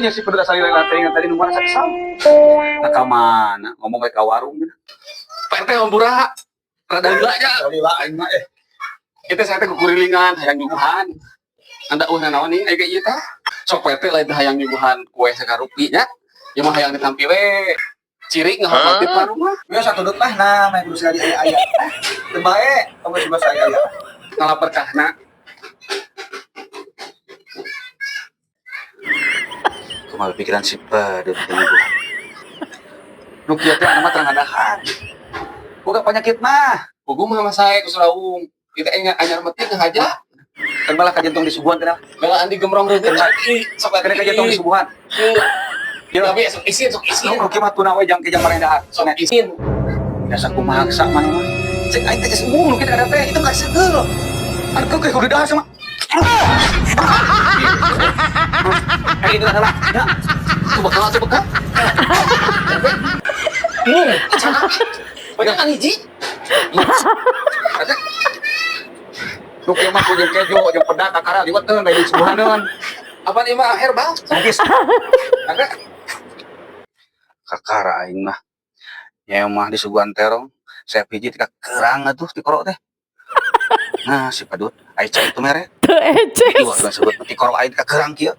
nya si pedra salila teh ingat tadi nomor saksa. Nah ka mana? Ngomong kayak ka warung gitu. Pak RT Ombura. Rada gila aja. Salila aing mah Kita saya teh kukurilingan hayang nyuguhan. Anda naon nih aya ieu tah. Sok Pak RT lain teh hayang nyuguhan kue sakarupi nya. Ieu mah hayang ditampi we. Ciri ngahormatin ka rumah. Yo satu dut mah nah main kudu sekali aya. Teu bae, kamu coba saya aya. Ngalaper kahna. Kumaha pikiran si pedut teuing. Nu kieu teh mah terang-terangan. Boga penyakit mah. Pugu mah saya kusulaung. Kita ingat anyar metik aja. Kan malah kajentung disuguhan teh. Belaan di gemrong reuteut sok Kena kajentung disuguhan. Ieu abi sok isin. Lu kieu mah tuna we jang kejang marendahan. Sok isin. Biasa ku maksa mana mah. Cek aing teh geus umum lu kieu ada teh itu enggak segeul. Anu keukeut kudu dahar sama. Kayak itu adalah. Ya. Coba bekal. Banyak kan hiji. Lu kieu mah ku jeung kejo jeung pedak kakara liweuteun da disuguhaneun. Apa nih mah herbal? Sangkis. Ada kakara aing mah. Ya mah disuguhan terong. Saya pijit ka kerang atuh ti korok teh. Nah, si padut, ai cai itu mere. Teu eces. Dua sebut ti korok aing ka kerang kieu.